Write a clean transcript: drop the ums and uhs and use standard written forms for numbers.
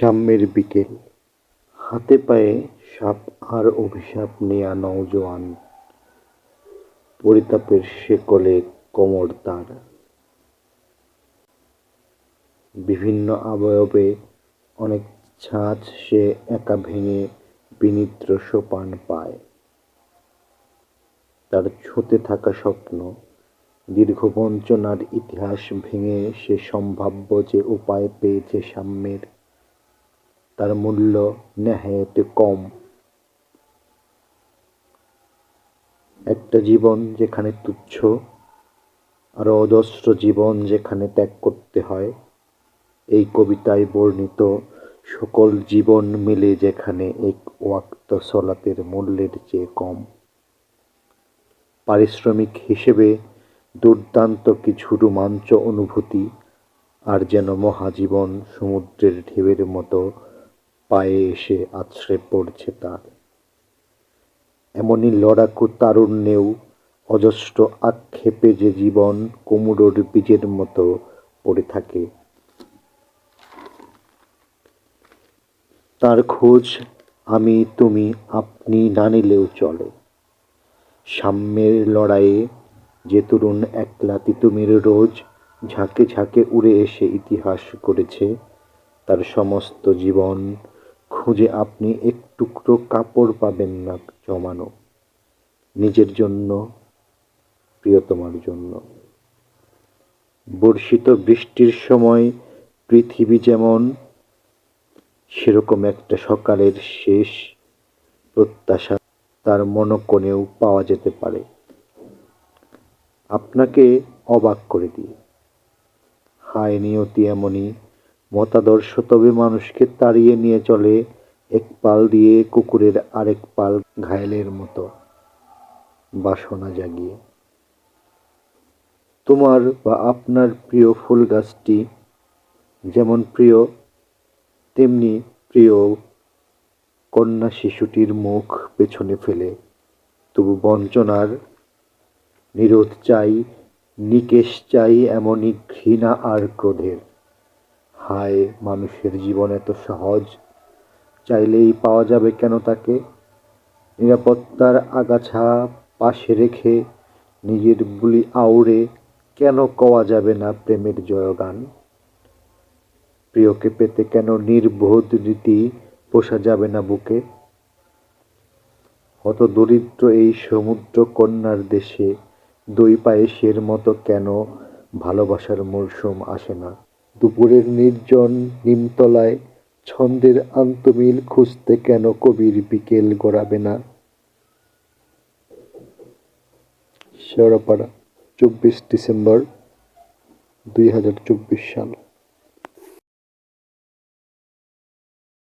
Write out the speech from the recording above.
সাম্যের বিকেল, হাতে পায়ে সাপ আর অভিশাপ নেয়া নওজোয়ান, পরিতাপের শেকলে কোমর তার, বিভিন্ন অবয়বে অনেক ছাঁচ সে একা ভেঙে বিনিদ্র সোপান পায়। তার ছুঁতে থাকা স্বপ্ন, দীর্ঘ বঞ্চনার ইতিহাস ভেঙে সে সম্ভাব্য যে উপায় পেয়েছে সাম্যের, তার মূল্য নেহায়েতে কম। একটা জীবন যেখানে তুচ্ছ, আরো অজস্র জীবন যেখানে ত্যাগ করতে হয়, এই কবিতায় বর্ণিত সকল জীবন মিলে যেখানে এক ওয়াক্ত সলাতের মূল্যের চেয়ে কম। পারিশ্রমিক হিসেবে দুর্দান্ত কিছু রোমাঞ্চ অনুভূতি, আর যেন মহাজীবন সমুদ্রের ঢেউয়ের মতো পায়ে এসে আছড়ে পড়ছে তার। এমনই লড়াকু তারুণ্যেও অজস্র আক্ষেপে যে জীবন কুমড়োর বীজের মতো পড়ে থাকে। তার খোঁজ আমি তুমি আপনি না নিলেও চলে। সাম্যের লড়াইয়ে যে তরুণ একলা তিতুমির রোজ ঝাঁকে ঝাঁকে উড়ে এসে ইতিহাস গড়েছে, তার সমস্ত জীবন খুঁজে আপনি এক টুকরো কাপড় পাবেন না জমানো, নিজের জন্য, প্রিয়তমার জন্য। বর্ষিত বৃষ্টির সময় পৃথিবী যেমন, সেরকম একটা সকালের শেষ প্রত্যাশা তার মনকোণেও পাওয়া যেতে পারে। আপনাকে অবাক করে দিয়ে, হায় নিয়তি এমনই মতাদর্শ তবে মানুষকে তাড়িয়ে নিয়ে চলে এক পাল দিয়ে কুকুরের আরেক পাল ঘায়েলের মতো বাসনা জাগিয়ে। তোমার বা আপনার প্রিয় ফুল গাছটি যেমন প্রিয়, তেমনি প্রিয় কন্যা শিশুটির মুখ পেছনে ফেলে তবু বঞ্চনার নিরোধ চাই, নিকেশ চাই এমনই ঘৃণা আর ক্রোধের। হায় মানুষের জীবন এত সহজ, চাইলেই পাওয়া যাবে কেন তাকে? নিরাপত্তার আগাছা পাশে রেখে নিজের বুলি আউড়ে কেন কওয়া যাবে না প্রেমের জয়গান? প্রিয়কে পেতে কেন নির্বোধ রীতি পোষা যাবে না বুকে? হত দরিদ্র এই সমুদ্র কন্যার দেশে দই পায়েসের মতো কেন ভালোবাসার মরশুম আসে না? দুপুরের নির্জন নিমতলায় ছন্দের আন্তমিল খুঁজতে কেন কবির বিকেল গড়াবে না? শেওড়াপাড়া, 24 ডিসেম্বর 2024 সাল।